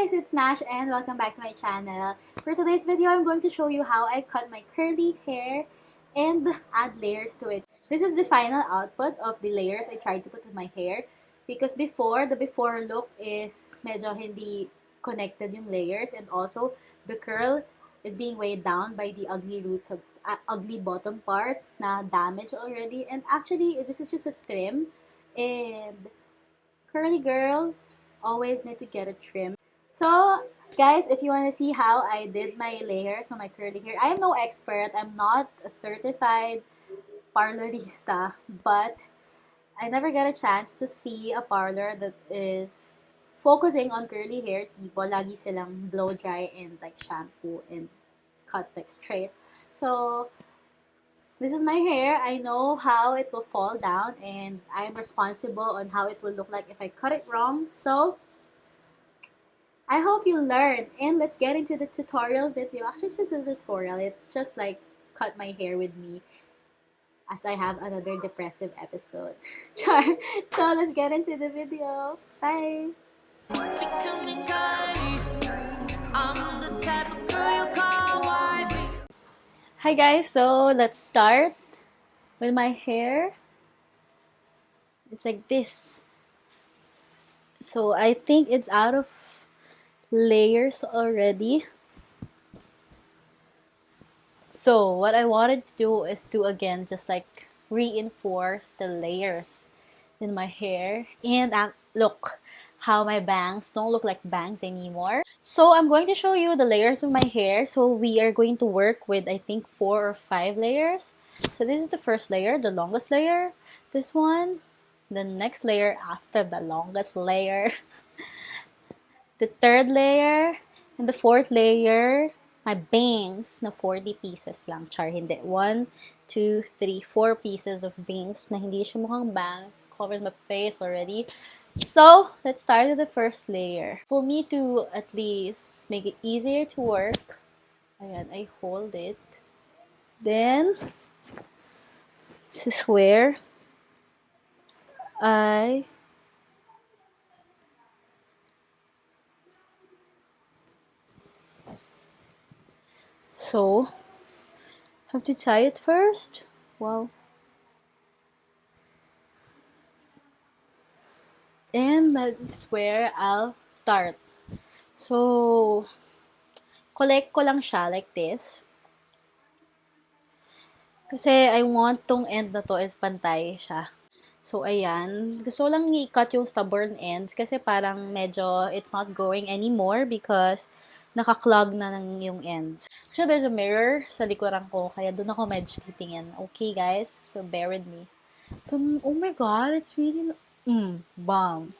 guys, it's Nash and welcome back to my channel. For today's video, I'm going to show you how I cut my curly hair and add layers to it. This is the final output of the layers I tried to put with my hair because the before look is medyo hindi connected yung layers, and also the curl is being weighed down by the ugly roots of ugly bottom part na damaged already. And actually, this is just a trim, and curly girls always need to get a trim. So, guys, if you want to see how I did my layers on my curly hair, I am no expert. I'm not a certified parlorista, but I never get a chance to see a parlor that is focusing on curly hair. Tipo, lagi silang blow dry and like shampoo and cut like straight. So, this is my hair. I know how it will fall down, and I'm responsible on how it will look like if I cut it wrong. So, I hope you learn. And let's get into the tutorial video. Actually, it's just a tutorial. It's just like cut my hair with me as I have another depressive episode. Char. So, let's get into the video. Bye! Speak to me kindly. I'm the type of girl you call wifey. Hi guys, so let's start with my hair. It's like this. So I think it's out of layers already. So what I wanted to do is to again just like reinforce the layers in my hair. And look how my bangs don't look like bangs anymore. So I'm going to show you the layers of my hair. So we are going to work with, I think, 4 or 5 layers. So this is the first layer, the longest layer. This one, the next layer after the longest layer, the third layer, and the fourth layer. My bangs na 40 pieces lang. Char, hindi. 1, 2, 3, 4 pieces of bangs na hindi siya mukhang bangs. Covers my face already. So, let's start with the first layer. For me to at least make it easier to work, ayan, I hold it. Then, this is where I have to tie it first. Wow. And that's where I'll start. So, collect ko lang siya like this. Kasi I want tong end na to is pantay siya. So, ayan. Gusto lang i-cut yung stubborn ends kasi parang medyo it's not going anymore because nakaklog na ng yung ends. Actually, there's a mirror sa likuran ko, kaya doon ako medyo titingin. Okay, guys? So, bear with me. So, oh my God, it's really... bomb.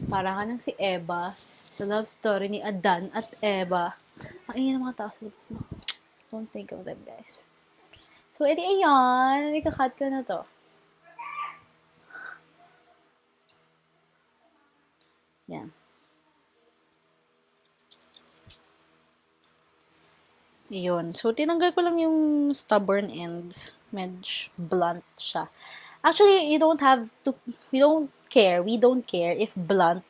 Parang ka nang si Eva sa love story ni Adan at Eva. Ang ingay ng mga tao sa labas mo. Don't think of them, guys. So, edi ayan. Ika-cut ko na to. Yan. Yun. So, tinanggal ko lang yung stubborn ends. Medyo blunt siya. Actually, we don't care if blunt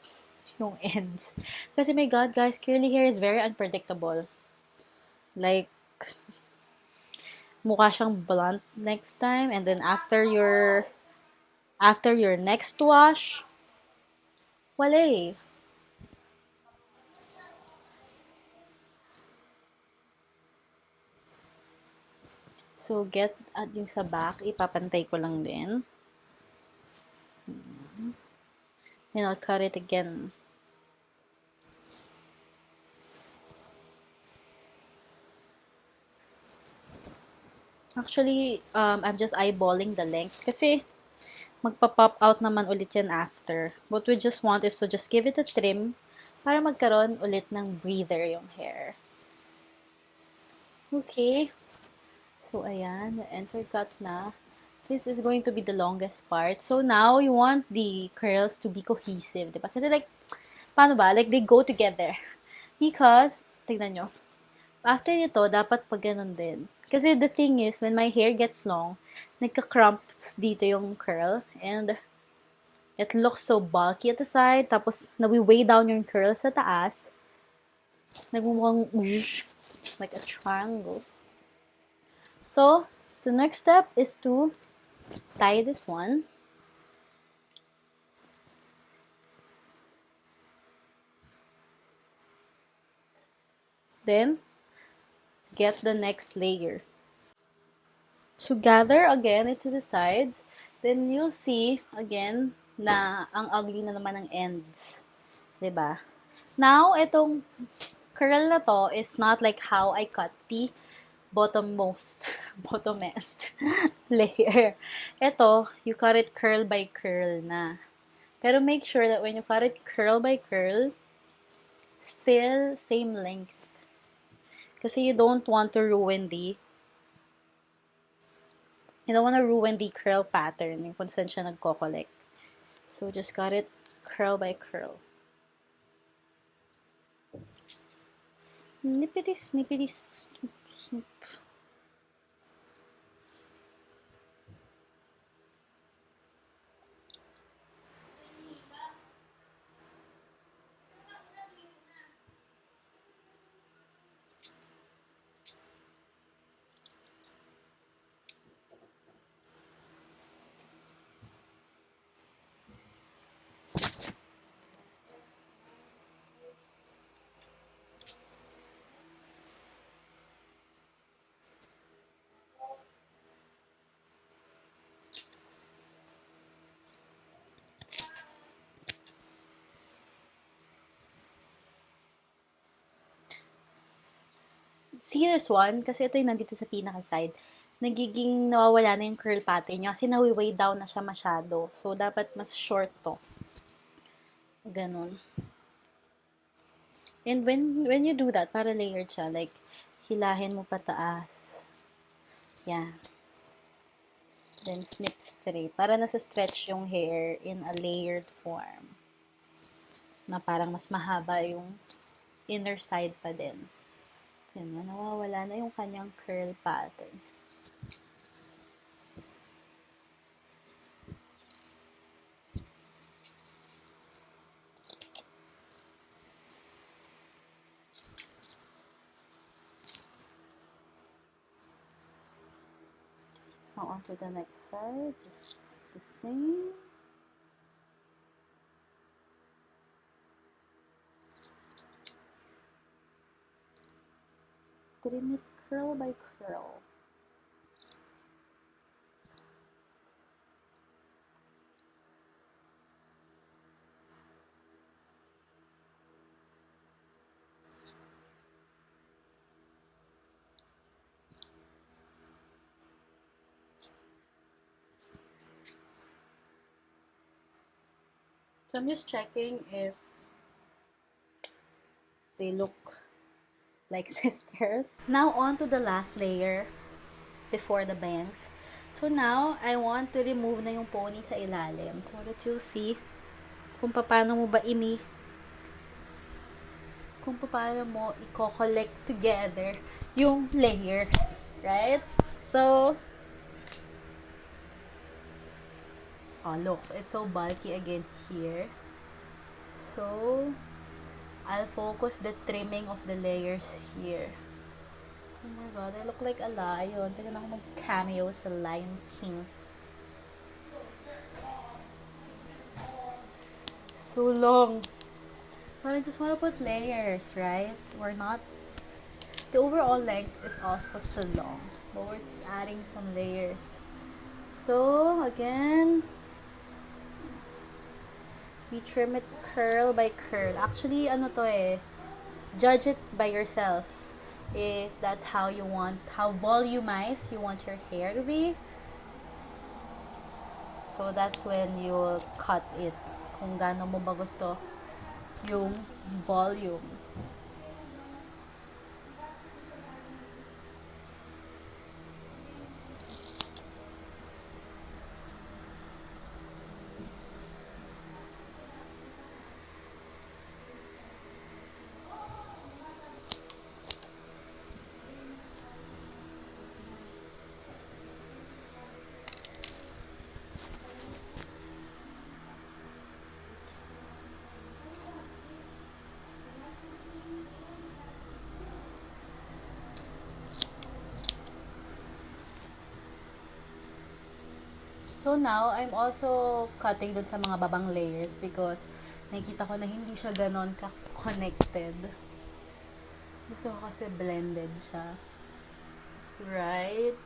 yung ends. Kasi my God, guys, curly hair is very unpredictable. Like, mukha siyang blunt next time, and then after your next wash, wala eh. So, get at yung sa back, ipapantay ko lang din. Then I'll cut it again. Actually, I'm just eyeballing the length kasi magpa-pop out naman ulit yan after. What we just want is to just give it a trim para magkaroon ulit ng breather yung hair. Okay. So, ayan. The ends are cut na. This is going to be the longest part. So, now, you want the curls to be cohesive, diba? Kasi like, paano ba? Like, they go together. Because, tignan nyo. After nito, dapat pag ganun din. Kasi the thing is, when my hair gets long, nagka-crumps dito yung curl. And, It looks so bulky at the side. Tapos, nawi-weigh down yung curls sa taas. Nagmumukhang like a triangle. So, the next step is to tie this one. Then, get the next layer. So, gather again into the sides. Then, you'll see, again, na ang ugly na naman ng ends. Diba? Now, itong curl na to is not like how I cut the bottomest layer. Ito, you cut it curl by curl na. Pero make sure that when you cut it curl by curl, still same length. Kasi you don't want to ruin the curl pattern yung kung saan siya nagko-collect. So, just cut it curl by curl. Snippety, snippety, snoop, snoop. See this one? Kasi ito yung nandito sa pinaka-side. Nagiging nawawala na yung curl pattern niya kasi nawi-weigh down na siya masyado. So, dapat mas short to. Ganon. And when you do that, para layered siya, like, hilahin mo pataas. Yan. Then, snip straight. Para nasa stretch yung hair in a layered form. Na parang mas mahaba yung inner side pa din. Yan na, nawawala na yung kanyang curl pattern. Now on to the next side, just the same. Trim it curl by curl. So I'm just checking if they look like sisters. Now on to the last layer before the bangs. So now, I want to remove na yung pony sa ilalim so that you'll see kung paano mo i-collect together yung layers, right? So, oh look, it's so bulky again here. So, I'll focus the trimming of the layers here. Oh my god, I look like a lion. Tignan ako mag-cameo sa Lion King. So long. But I just want to put layers, right? We're not... The overall length is also still long. But we're just adding some layers. So, again... We trim it curl by curl. Actually, ano to eh, judge it by yourself. If that's how you want, how volumized you want your hair to be. So, that's when you cut it. Kung gaano mo ba gusto yung volume. So now, I'm also cutting dun sa mga babang layers because nakikita ko na hindi siya ganon ka-connected. Gusto ko kasi blended siya. Right?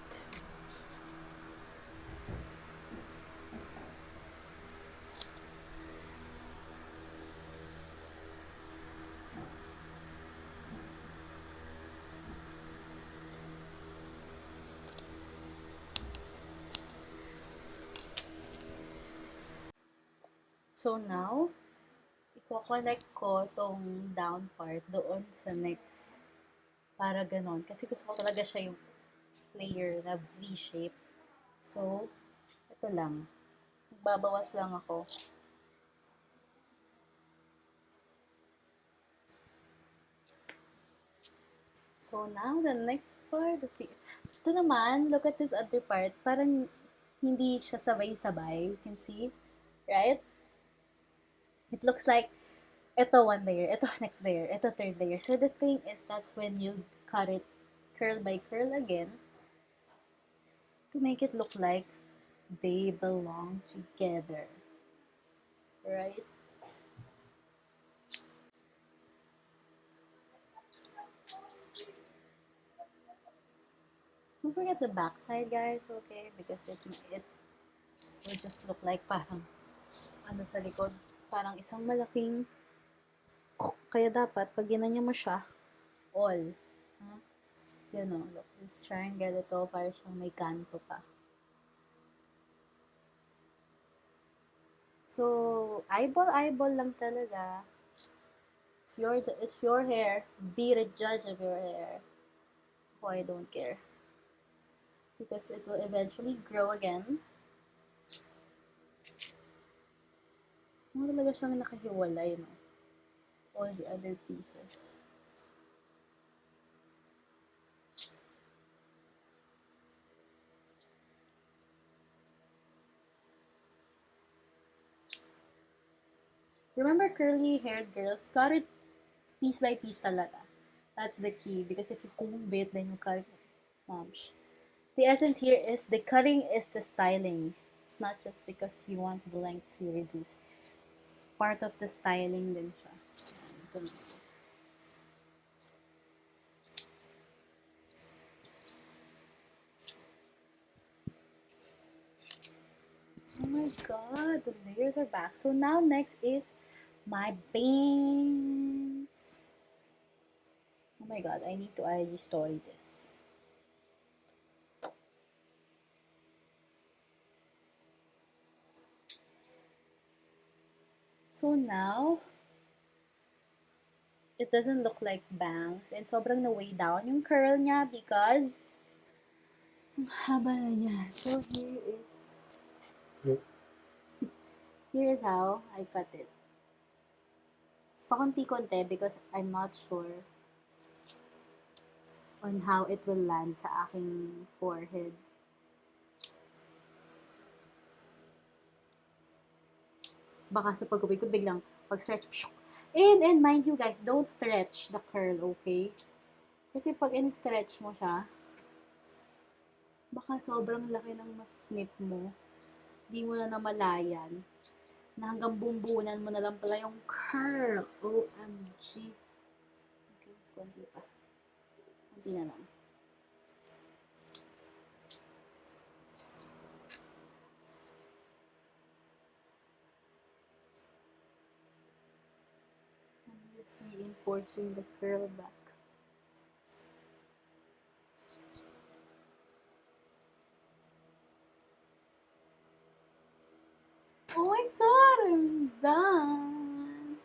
So now, i-connect ko tong down part doon sa next. Para ganon. Kasi gusto ko talaga siya yung layer na V-shape. So, ito lang. Magbabawas lang ako. So now, the next part is the... Ito naman, look at this other part. Parang hindi siya sabay-sabay. You can see, right? It looks like ito one layer, ito next layer, ito third layer. So the thing is, that's when you cut it curl by curl again to make it look like they belong together. Right? Don't forget the back side, guys, okay? Because it will just look like parang ano sa likod, parang isang malaking kaya dapat pag ginanya mo siya all, huh? You know, look, this triangle ito para siyang may kanto pa. So eyeball lang talaga. It's your hair. Be the judge of your hair. Oh, I don't care because it will eventually grow again. Ano talaga siyang nakahiwalay, no? All the other pieces. Remember, curly-haired girls, cut it piece by piece talaga. That's the key because if you comb it, then you cut it. The essence here is the cutting is the styling. It's not just because you want the length to reduce. Part of the styling din siya. Oh my god, the layers are back. So now next is my bangs. Oh my god, I need to IG story this. So now, it doesn't look like bangs. And sobrang na-way down yung curl niya because ang haba na niya. So here is how I cut it. Pakunti-kunti because I'm not sure on how it will land sa aking forehead. Baka sa pag-uwi ko biglang pag-stretch. And mind you guys, don't stretch the curl, okay? Kasi pag in-stretch mo siya, baka sobrang laki ng mas-snip mo. Di mo na namalayan. Na hanggang bumbunan mo na lang pala yung curl. OMG. Okay, konti pa. Konti na lang. Just reinforcing the curl back. Oh my god, I'm done.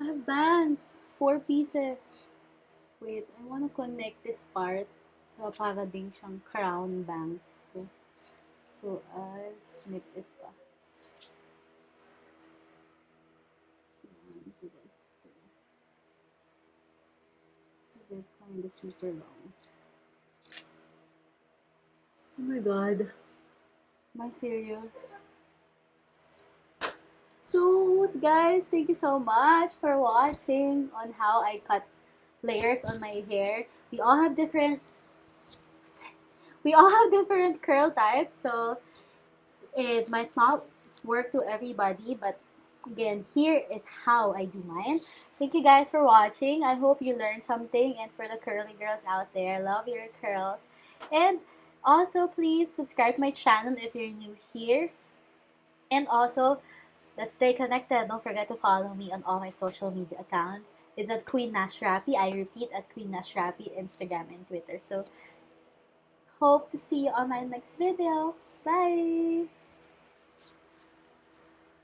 I have bands. 4 pieces. Wait, I want to connect this part sa para ding siyang crown bangs. So I'll snip it pa. So they're kind of super long. Oh my god. Am I serious? So guys, thank you so much for watching on how I cut layers on my hair. We all have different we all have different curl types, so it might not work to everybody, but again, here is how I do mine. Thank you guys for watching. I hope you learned something, and for the curly girls out there, love your curls. And also, please subscribe to my channel if you're new here. And also, let's stay connected. Don't forget to follow me on all my social media accounts. Is at Queen Nash Rapi. I repeat, at Queen Nash Rapi, Instagram and Twitter. So, hope to see you on my next video. Bye!